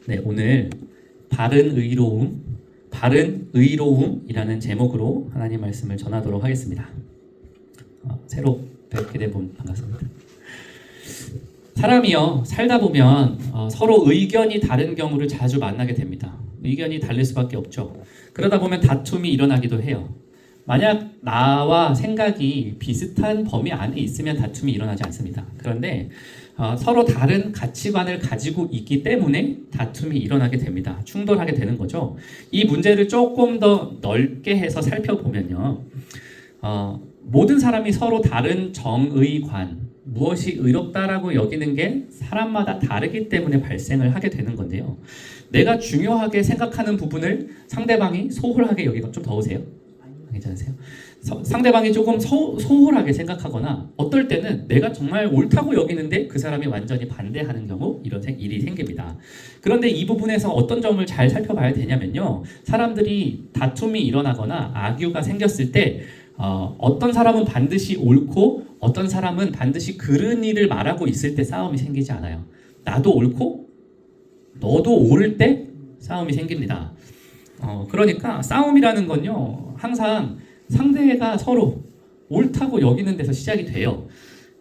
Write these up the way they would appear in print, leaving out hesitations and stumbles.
네, 오늘 바른 의로움, 바른 의로움이라는 제목으로 하나님 말씀을 전하도록 하겠습니다. 새로 뵙게 된 분 반갑습니다. 사람이요, 살다 보면 서로 의견이 다른 경우를 자주 만나게 됩니다. 의견이 다를 수밖에 없죠. 그러다 보면 다툼이 일어나기도 해요. 만약 나와 생각이 비슷한 범위 안에 있으면 다툼이 일어나지 않습니다. 그런데 서로 다른 가치관을 가지고 있기 때문에 다툼이 일어나게 됩니다. 충돌하게 되는 거죠. 이 문제를 조금 더 넓게 해서 살펴보면요. 모든 사람이 서로 다른 정의관, 무엇이 의롭다라고 여기는 게 사람마다 다르기 때문에 발생을 하게 되는 건데요. 내가 중요하게 생각하는 부분을 상대방이 소홀하게 여기가 좀 더우세요? 괜찮으세요? 상대방이 조금 소홀하게 생각하거나 어떨 때는 내가 정말 옳다고 여기는데 그 사람이 완전히 반대하는 경우 이런 일이 생깁니다. 그런데 이 부분에서 어떤 점을 잘 살펴봐야 되냐면요. 사람들이 다툼이 일어나거나 악유가 생겼을 때 어떤 사람은 반드시 옳고 어떤 사람은 반드시 그른 일을 말하고 있을 때 싸움이 생기지 않아요. 나도 옳고 너도 옳을 때 싸움이 생깁니다. 그러니까 싸움이라는 건요, 항상 상대가 서로 옳다고 여기는 데서 시작이 돼요.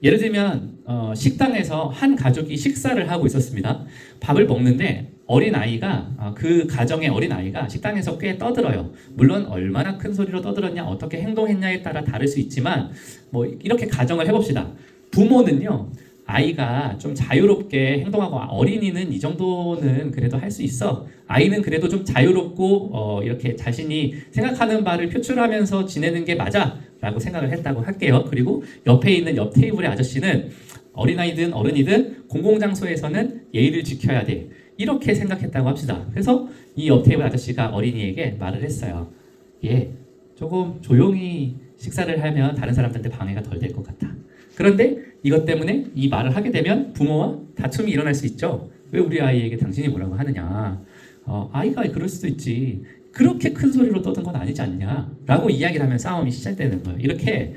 예를 들면 식당에서 한 가족이 식사를 하고 있었습니다. 밥을 먹는데 어린아이가 그 가정의 어린아이가 식당에서 꽤 떠들어요. 물론 얼마나 큰 소리로 떠들었냐, 어떻게 행동했냐에 따라 다를 수 있지만 뭐 이렇게 가정을 해봅시다. 부모는요, 아이가 좀 자유롭게 행동하고 어린이는 이 정도는 그래도 할 수 있어. 아이는 그래도 좀 자유롭고 이렇게 자신이 생각하는 바를 표출하면서 지내는 게 맞아 라고 생각을 했다고 할게요. 그리고 옆에 있는 옆 테이블의 아저씨는 어린아이든 어른이든 공공장소에서는 예의를 지켜야 돼. 이렇게 생각했다고 합시다. 그래서 이 옆 테이블 아저씨가 어린이에게 말을 했어요. 얘 조금 조용히 식사를 하면 다른 사람들한테 방해가 덜 될 것 같아. 그런데 이것 때문에 이 말을 하게 되면 부모와 다툼이 일어날 수 있죠. 왜 우리 아이에게 당신이 뭐라고 하느냐. 아이가 그럴 수도 있지. 그렇게 큰 소리로 떠든 건 아니지 않냐. 라고 이야기를 하면 싸움이 시작되는 거예요. 이렇게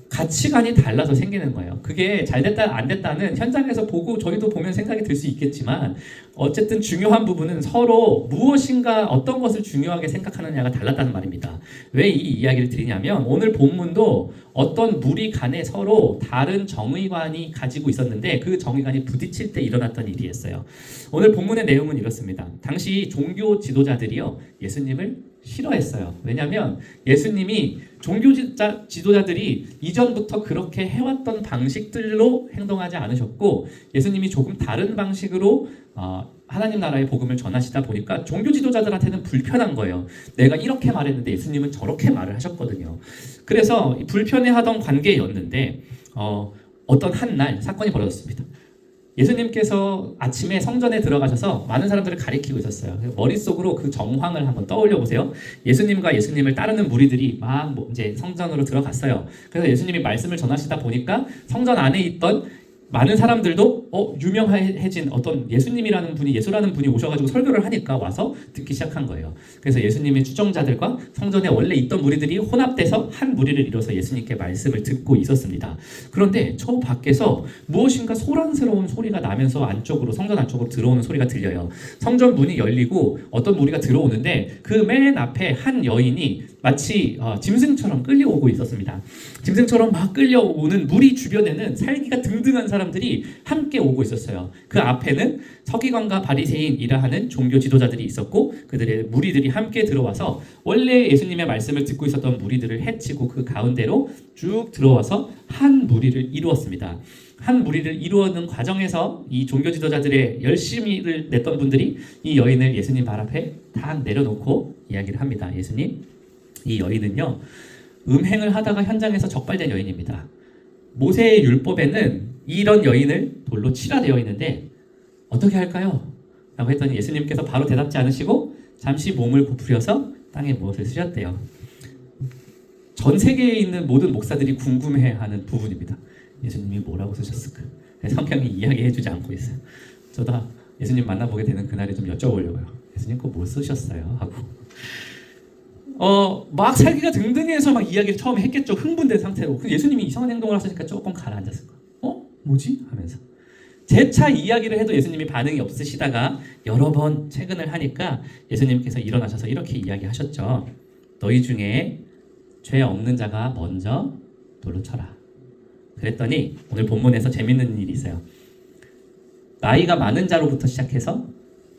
가치관이 달라서 생기는 거예요. 그게 잘 됐다 안 됐다는 현장에서 보고 저희도 보면 생각이 들 수 있겠지만 어쨌든 중요한 부분은 서로 무엇인가 어떤 것을 중요하게 생각하느냐가 달랐다는 말입니다. 왜 이 이야기를 드리냐면 오늘 본문도 어떤 무리 간에 서로 다른 정의관이 가지고 있었는데 그 정의관이 부딪힐 때 일어났던 일이었어요. 오늘 본문의 내용은 이렇습니다. 당시 종교 지도자들이요, 예수님을 싫어했어요. 왜냐하면 예수님이 종교 지도자들이 이전부터 그렇게 해왔던 방식들로 행동하지 않으셨고 예수님이 조금 다른 방식으로 하나님 나라의 복음을 전하시다 보니까 종교 지도자들한테는 불편한 거예요. 내가 이렇게 말했는데 예수님은 저렇게 말을 하셨거든요. 그래서 불편해하던 관계였는데 어떤 한 날 사건이 벌어졌습니다. 예수님께서 아침에 성전에 들어가셔서 많은 사람들을 가리키고 있었어요. 머릿속으로 그 정황을 한번 떠올려 보세요. 예수님과 예수님을 따르는 무리들이 막 이제 성전으로 들어갔어요. 그래서 예수님이 말씀을 전하시다 보니까 성전 안에 있던 많은 사람들도 유명해진 어떤 예수님이라는 분이, 예수라는 분이 오셔가지고 설교를 하니까 와서 듣기 시작한 거예요. 그래서 예수님의 추종자들과 성전에 원래 있던 무리들이 혼합돼서 한 무리를 이뤄서 예수님께 말씀을 듣고 있었습니다. 그런데 저 밖에서 무엇인가 소란스러운 소리가 나면서 성전 안쪽으로 들어오는 소리가 들려요. 성전 문이 열리고 어떤 무리가 들어오는데 그 맨 앞에 한 여인이 마치 짐승처럼 끌려오고 있었습니다. 짐승처럼 막 끌려오는 무리 주변에는 살기가 등등한 사람들이 함께 오고 있었어요. 그 앞에는 서기관과 바리새인이라 하는 종교 지도자들이 있었고 그들의 무리들이 함께 들어와서 원래 예수님의 말씀을 듣고 있었던 무리들을 해치고 그 가운데로 쭉 들어와서 한 무리를 이루었습니다. 한 무리를 이루는 과정에서 이 종교 지도자들의 열심히를 냈던 분들이 이 여인을 예수님 발 앞에 다 내려놓고 이야기를 합니다. 예수님, 이 여인은요, 음행을 하다가 현장에서 적발된 여인입니다. 모세의 율법에는 이런 여인을 돌로 치라 되어 있는데 어떻게 할까요? 라고 했더니 예수님께서 바로 대답지 않으시고 잠시 몸을 고프려서 땅에 무엇을 쓰셨대요. 전 세계에 있는 모든 목사들이 궁금해하는 부분입니다. 예수님이 뭐라고 쓰셨을까? 성경이 이야기해주지 않고 있어요. 저도 예수님 만나보게 되는 그날에 좀 여쭤보려고요. 예수님 그거 뭐 쓰셨어요? 하고 막 살기가 등등해서 막 이야기를 처음에 했겠죠. 흥분된 상태로. 예수님이 이상한 행동을 하시니까 조금 가라앉았을 거예요. 뭐지? 하면서 재차 이야기를 해도 예수님이 반응이 없으시다가 여러 번 채근을 하니까 예수님께서 일어나셔서 이렇게 이야기하셨죠. 너희 중에 죄 없는 자가 먼저 돌로 쳐라. 그랬더니 오늘 본문에서 재밌는 일이 있어요. 나이가 많은 자로부터 시작해서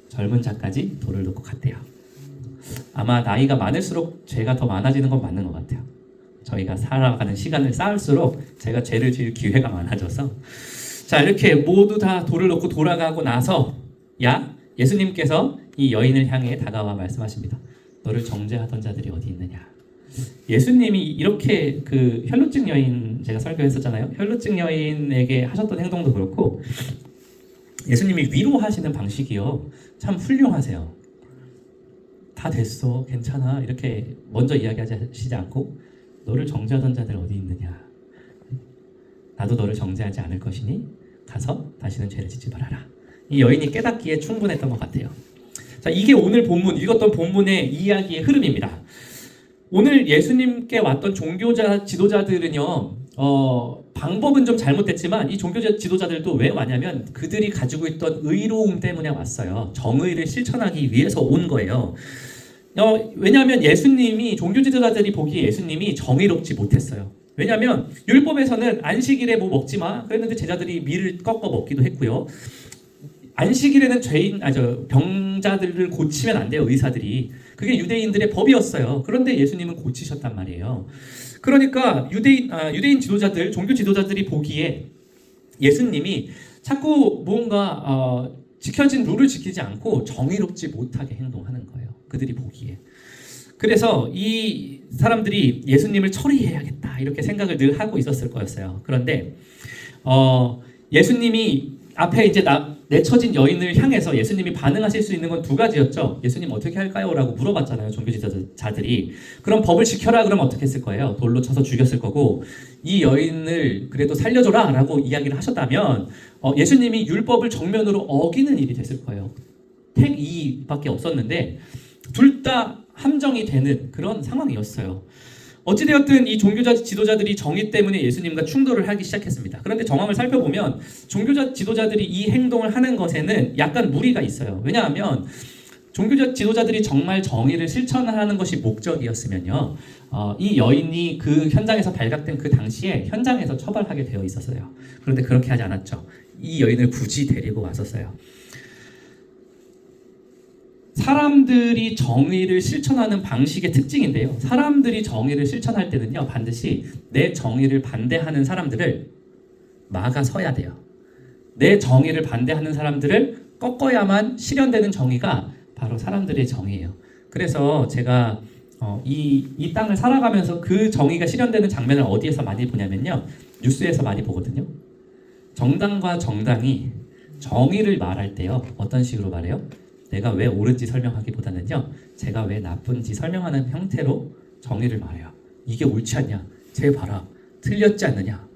젊은 자까지 돌을 놓고 갔대요. 아마 나이가 많을수록 죄가 더 많아지는 건 맞는 것 같아요. 저희가 살아가는 시간을 쌓을수록 제가 죄를 지을 기회가 많아져서 자, 이렇게 모두 다 돌을 놓고 돌아가고 나서 예수님께서 이 여인을 향해 다가와 말씀하십니다. 너를 정죄하던 자들이 어디 있느냐. 예수님이 이렇게 그 혈루증 여인 제가 설교했었잖아요. 혈루증 여인에게 하셨던 행동도 그렇고 예수님이 위로하시는 방식이요. 참 훌륭하세요. 다 됐어. 괜찮아. 이렇게 먼저 이야기하시지 않고 너를 정죄하던 자들 어디 있느냐. 나도 너를 정죄하지 않을 것이니 가서 다시는 죄를 짓지 말아라. 이 여인이 깨닫기에 충분했던 것 같아요. 자, 이게 오늘 본문 읽었던 본문의 이야기의 흐름입니다. 오늘 예수님께 왔던 종교자 지도자들은요. 방법은 좀 잘못됐지만 이 종교자 지도자들도 왜 왔냐면 그들이 가지고 있던 의로움 때문에 왔어요. 정의를 실천하기 위해서 온 거예요. 왜냐하면 예수님이 종교 지도자들이 보기에 예수님이 정의롭지 못했어요. 왜냐하면 율법에서는 안식일에 뭐 먹지 마 그랬는데 제자들이 밀을 꺾어 먹기도 했고요. 안식일에는 병자들을 고치면 안 돼요. 의사들이. 그게 유대인들의 법이었어요. 그런데 예수님은 고치셨단 말이에요. 그러니까 유대인 지도자들, 종교 지도자들이 보기에 예수님이 자꾸 뭔가 지켜진 룰을 지키지 않고 정의롭지 못하게 행동하는 거예요. 그들이 보기에. 그래서 이 사람들이 예수님을 처리해야겠다 이렇게 생각을 늘 하고 있었을 거였어요. 그런데 예수님이 앞에 이제 내쳐진 여인을 향해서 예수님이 반응하실 수 있는 건 두 가지였죠. 예수님 어떻게 할까요? 라고 물어봤잖아요. 종교지도자들이. 그럼 법을 지켜라 그러면 어떻게 했을 거예요? 돌로 쳐서 죽였을 거고 이 여인을 그래도 살려줘라 라고 이야기를 하셨다면 예수님이 율법을 정면으로 어기는 일이 됐을 거예요. 택 2밖에 없었는데 둘 다 함정이 되는 그런 상황이었어요. 어찌되었든 이 종교자 지도자들이 정의 때문에 예수님과 충돌을 하기 시작했습니다. 그런데 정황을 살펴보면 종교자 지도자들이 이 행동을 하는 것에는 약간 무리가 있어요. 왜냐하면 종교자 지도자들이 정말 정의를 실천하는 것이 목적이었으면요. 이 여인이 그 현장에서 발각된 그 당시에 현장에서 처벌하게 되어 있었어요. 그런데 그렇게 하지 않았죠. 이 여인을 굳이 데리고 왔었어요. 사람들이 정의를 실천하는 방식의 특징인데요. 사람들이 정의를 실천할 때는요. 반드시 내 정의를 반대하는 사람들을 막아서야 돼요. 내 정의를 반대하는 사람들을 꺾어야만 실현되는 정의가 바로 사람들의 정의예요. 그래서 제가 이 땅을 살아가면서 그 정의가 실현되는 장면을 어디에서 많이 보냐면요. 뉴스에서 많이 보거든요. 정당과 정당이 정의를 말할 때요. 어떤 식으로 말해요? 내가 왜 옳은지 설명하기보다는요. 제가 왜 나쁜지 설명하는 형태로 정의를 말해요. 이게 옳지 않냐? 쟤 봐라. 틀렸지 않느냐?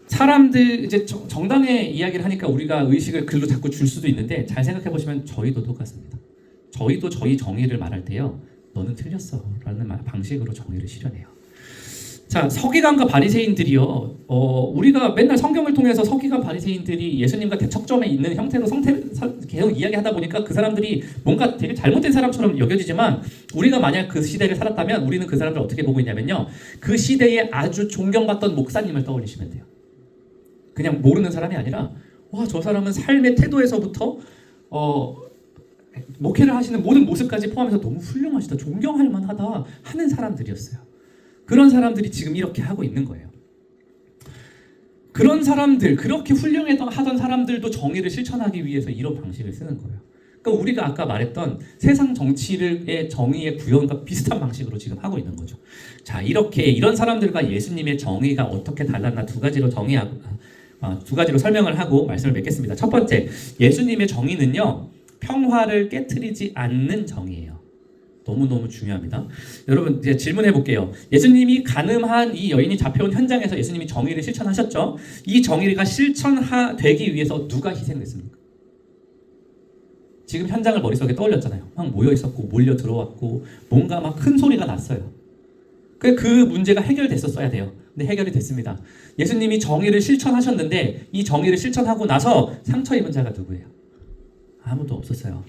사람들 이제 정당의 이야기를 하니까 우리가 의식을 글로 자꾸 줄 수도 있는데 잘 생각해 보시면 저희도 똑같습니다. 저희도 저희 정의를 말할 때요. 너는 틀렸어 라는 방식으로 정의를 실현해요. 자, 서기관과 바리새인들이요. 우리가 맨날 성경을 통해서 서기관 바리새인들이 예수님과 대척점에 있는 형태로 계속 이야기하다 보니까 그 사람들이 뭔가 되게 잘못된 사람처럼 여겨지지만 우리가 만약 그 시대를 살았다면 우리는 그 사람들을 어떻게 보고 있냐면요. 그 시대에 아주 존경받던 목사님을 떠올리시면 돼요. 그냥 모르는 사람이 아니라 와, 저 사람은 삶의 태도에서부터 목회를 하시는 모든 모습까지 포함해서 너무 훌륭하시다. 존경할 만하다 하는 사람들이었어요. 그런 사람들이 지금 이렇게 하고 있는 거예요. 그런 사람들, 그렇게 훌륭하던 사람들도 정의를 실천하기 위해서 이런 방식을 쓰는 거예요. 그러니까 우리가 아까 말했던 세상 정치의 정의의 구현과 비슷한 방식으로 지금 하고 있는 거죠. 자, 이런 사람들과 예수님의 정의가 어떻게 달랐나 두 가지로 설명을 하고 말씀을 맺겠습니다. 첫 번째, 예수님의 정의는요, 평화를 깨트리지 않는 정의예요. 너무너무 중요합니다. 여러분 이제 질문해 볼게요. 예수님이 가늠한 이 여인이 잡혀온 현장에서 예수님이 정의를 실천하셨죠? 이 정의가 실천되기 위해서 누가 희생됐습니까? 지금 현장을 머릿속에 떠올렸잖아요. 막 모여 있었고 몰려 들어왔고 뭔가 막 큰 소리가 났어요. 그 문제가 해결됐었어야 돼요. 근데 해결이 됐습니다. 예수님이 정의를 실천하셨는데 이 정의를 실천하고 나서 상처 입은 자가 누구예요? 아무도 없었어요.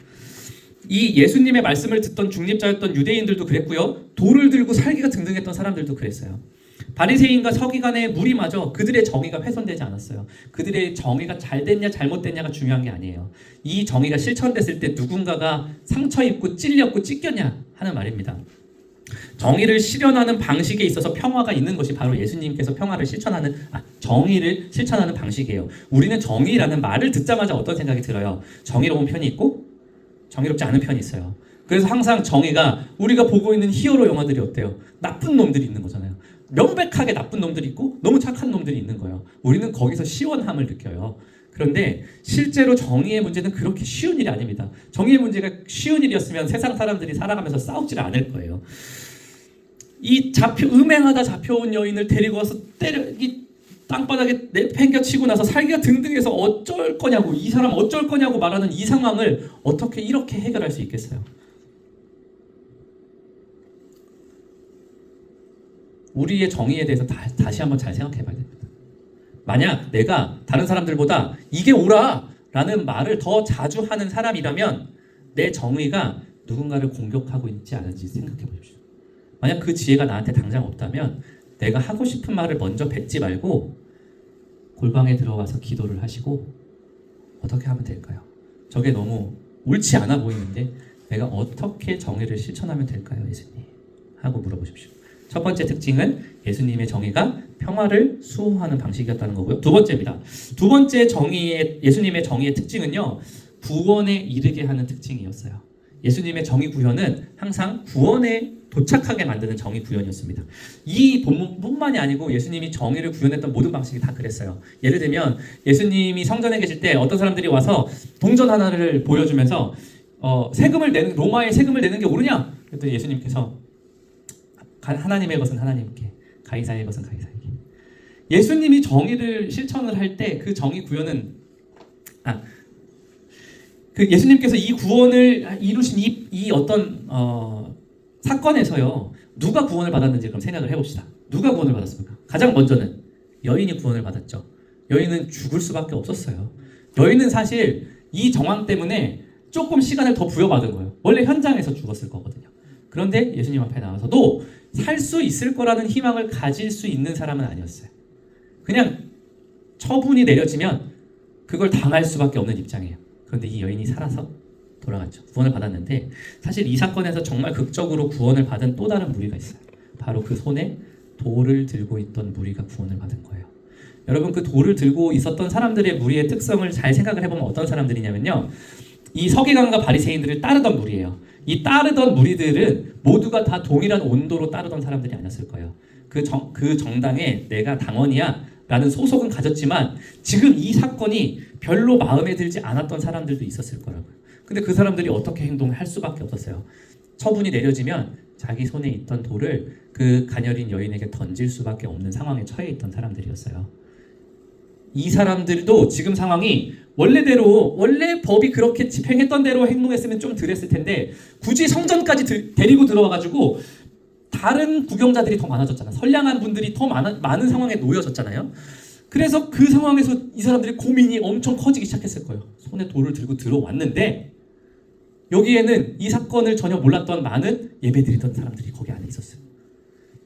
이 예수님의 말씀을 듣던 중립자였던 유대인들도 그랬고요. 돌을 들고 살기가 등등했던 사람들도 그랬어요. 바리새인과 서기관의 무리마저 그들의 정의가 훼손되지 않았어요. 그들의 정의가 잘 됐냐 잘못됐냐가 중요한 게 아니에요. 이 정의가 실천됐을 때 누군가가 상처 입고 찔렸고 찢겼냐 하는 말입니다. 정의를 실현하는 방식에 있어서 평화가 있는 것이 바로 예수님께서 정의를 실천하는 방식이에요. 우리는 정의라는 말을 듣자마자 어떤 생각이 들어요? 정의로운 편이 있고 정의롭지 않은 편이 있어요. 그래서 항상 정의가 우리가 보고 있는 히어로 영화들이 어때요? 나쁜 놈들이 있는 거잖아요. 명백하게 나쁜 놈들이 있고 너무 착한 놈들이 있는 거예요. 우리는 거기서 시원함을 느껴요. 그런데 실제로 정의의 문제는 그렇게 쉬운 일이 아닙니다. 정의의 문제가 쉬운 일이었으면 세상 사람들이 살아가면서 싸우지를 않을 거예요. 음행하다 잡혀온 여인을 데리고 와서 땅바닥에 내팽겨치고 나서 살기가 등등해서 어쩔 거냐고, 이 사람 어쩔 거냐고 말하는 이 상황을 어떻게 이렇게 해결할 수 있겠어요? 우리의 정의에 대해서 다시 한번 잘 생각해 봐야 됩니다. 만약 내가 다른 사람들보다 이게 옳아 라는 말을 더 자주 하는 사람이라면 내 정의가 누군가를 공격하고 있지 않은지 생각해 보십시오. 만약 그 지혜가 나한테 당장 없다면 내가 하고 싶은 말을 먼저 뱉지 말고 골방에 들어가서 기도를 하시고 어떻게 하면 될까요? 저게 너무 옳지 않아 보이는데 내가 어떻게 정의를 실천하면 될까요, 예수님? 하고 물어보십시오. 첫 번째 특징은 예수님의 정의가 평화를 수호하는 방식이었다는 거고요. 두 번째입니다. 두 번째 예수님의 정의의 특징은요, 구원에 이르게 하는 특징이었어요. 예수님의 정의 구현은 항상 구원에 도착하게 만드는 정의 구현이었습니다. 이 본문뿐만이 아니고 예수님이 정의를 구현했던 모든 방식이 다 그랬어요. 예를 들면 예수님이 성전에 계실 때 어떤 사람들이 와서 동전 하나를 보여주면서 로마의 세금을 내는 게 옳으냐? 그랬더니 예수님께서 하나님의 것은 하나님께, 가이사의 것은 가이사에게. 예수님이 정의를 실천을 할 때 그 정의 구현은 예수님께서 이 구원을 이루신 이 어떤 사건에서요, 누가 구원을 받았는지 그럼 생각을 해봅시다. 누가 구원을 받았습니까? 가장 먼저는 여인이 구원을 받았죠. 여인은 죽을 수밖에 없었어요. 여인은 사실 이 정황 때문에 조금 시간을 더 부여받은 거예요. 원래 현장에서 죽었을 거거든요. 그런데 예수님 앞에 나와서도 살 수 있을 거라는 희망을 가질 수 있는 사람은 아니었어요. 그냥 처분이 내려지면 그걸 당할 수밖에 없는 입장이에요. 그런데 이 여인이 살아서 돌아갔죠. 구원을 받았는데 사실 이 사건에서 정말 극적으로 구원을 받은 또 다른 무리가 있어요. 바로 그 손에 돌을 들고 있던 무리가 구원을 받은 거예요. 여러분, 그 돌을 들고 있었던 사람들의 무리의 특성을 잘 생각을 해보면 어떤 사람들이냐면요, 이 서기관과 바리새인들을 따르던 무리예요. 이 따르던 무리들은 모두가 다 동일한 온도로 따르던 사람들이 아니었을 거예요. 그 정당에 내가 당원이야 라는 소속은 가졌지만 지금 이 사건이 별로 마음에 들지 않았던 사람들도 있었을 거라고요. 근데 그 사람들이 어떻게 행동을 할 수밖에 없었어요. 처분이 내려지면 자기 손에 있던 돌을 그 가녀린 여인에게 던질 수밖에 없는 상황에 처해 있던 사람들이었어요. 이 사람들도 지금 상황이 원래 법이 그렇게 집행했던 대로 행동했으면 좀 덜 했을 텐데 굳이 성전까지 데리고 들어와가지고 다른 구경자들이 더 많아졌잖아요. 선량한 분들이 더 많은 상황에 놓여졌잖아요. 그래서 그 상황에서 이 사람들의 고민이 엄청 커지기 시작했을 거예요. 손에 돌을 들고 들어왔는데 여기에는 이 사건을 전혀 몰랐던 많은 예배드리던 사람들이 거기 안에 있었어요.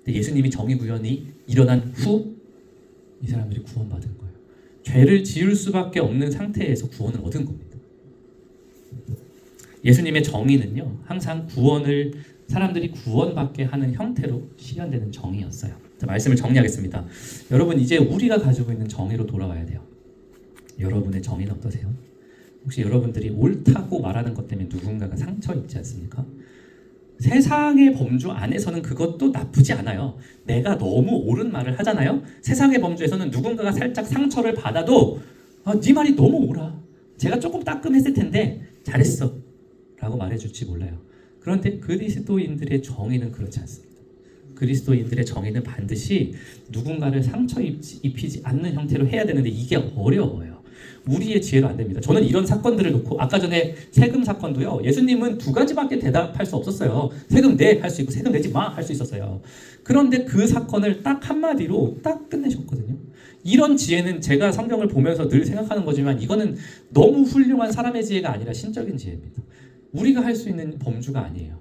근데 예수님이 정의 구현이 일어난 후 이 사람들이 구원받은 거예요. 죄를 지을 수밖에 없는 상태에서 구원을 얻은 겁니다. 예수님의 정의는요, 항상 사람들이 구원받게 하는 형태로 실현되는 정의였어요. 자, 말씀을 정리하겠습니다. 여러분, 이제 우리가 가지고 있는 정의로 돌아와야 돼요. 여러분의 정의는 어떠세요? 혹시 여러분들이 옳다고 말하는 것 때문에 누군가가 상처 입지 않습니까? 세상의 범주 안에서는 그것도 나쁘지 않아요. 내가 너무 옳은 말을 하잖아요. 세상의 범주에서는 누군가가 살짝 상처를 받아도 네 말이 너무 옳아. 제가 조금 따끔했을 텐데 잘했어 라고 말해줄지 몰라요. 그런데 그리스도인들의 정의는 그렇지 않습니다. 그리스도인들의 정의는 반드시 누군가를 상처 입히지 않는 형태로 해야 되는데 이게 어려워요. 우리의 지혜로 안 됩니다. 저는 이런 사건들을 놓고 아까 전에 세금 사건도요. 예수님은 두 가지밖에 대답할 수 없었어요. 세금 내 할 수 있고 세금 내지 마 할 수 있었어요. 그런데 그 사건을 딱 한마디로 딱 끝내셨거든요. 이런 지혜는 제가 성경을 보면서 늘 생각하는 거지만 이거는 너무 훌륭한 사람의 지혜가 아니라 신적인 지혜입니다. 우리가 할 수 있는 범주가 아니에요.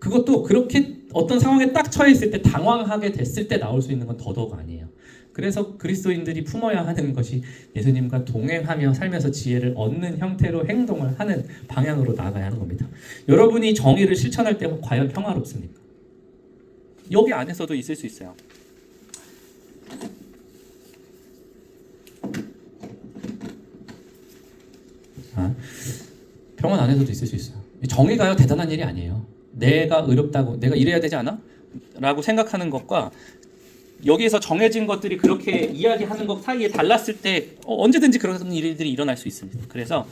그것도 그렇게 어떤 상황에 딱 처해 있을 때 당황하게 됐을 때 나올 수 있는 건 더더욱 아니에요. 그래서 그리스도인들이 품어야 하는 것이 예수님과 동행하며 살면서 지혜를 얻는 형태로 행동을 하는 방향으로 나아가야 하는 겁니다. 여러분이 정의를 실천할 때 과연 평화롭습니까? 여기 안에서도 있을 수 있어요. 병원 안에서도 있을 수 있어요. 정의가요 대단한 일이 아니에요. 내가 의롭다고 내가 이래야 되지 않아? 라고 생각하는 것과 여기에서 정해진 것들이 그렇게 이야기하는 것 사이에 달랐을 때 언제든지 그런 일들이 일어날 수 있습니다. 그래서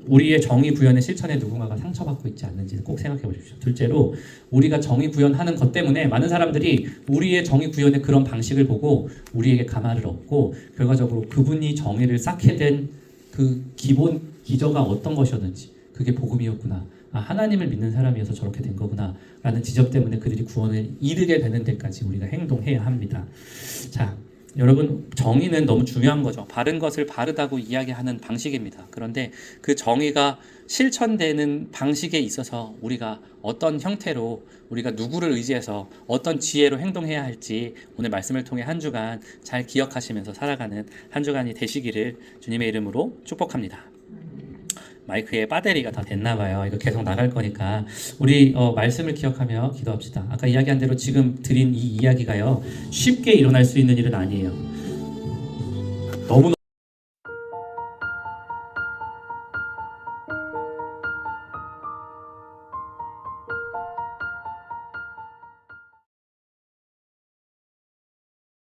우리의 정의 구현의 실천에 누군가가 상처받고 있지 않는지 꼭 생각해 보십시오. 둘째로 우리가 정의 구현하는 것 때문에 많은 사람들이 우리의 정의 구현의 그런 방식을 보고 우리에게 감화를 얻고 결과적으로 그분이 정의를 쌓게 된 그 기본 기저가 어떤 것이었는지 그게 복음이었구나. 하나님을 믿는 사람이어서 저렇게 된 거구나 라는 지적 때문에 그들이 구원을 이르게 되는 데까지 우리가 행동해야 합니다. 자, 여러분 정의는 너무 중요한 거죠. 바른 것을 바르다고 이야기하는 방식입니다. 그런데 그 정의가 실천되는 방식에 있어서 우리가 어떤 형태로 우리가 누구를 의지해서 어떤 지혜로 행동해야 할지 오늘 말씀을 통해 한 주간 잘 기억하시면서 살아가는 한 주간이 되시기를 주님의 이름으로 축복합니다. 마이크에 배터리가 다 됐나 봐요. 이거 계속 나갈 거니까 우리 말씀을 기억하며 기도합시다. 아까 이야기한 대로 지금 드린 이 이야기가요 쉽게 일어날 수 있는 일은 아니에요. 너무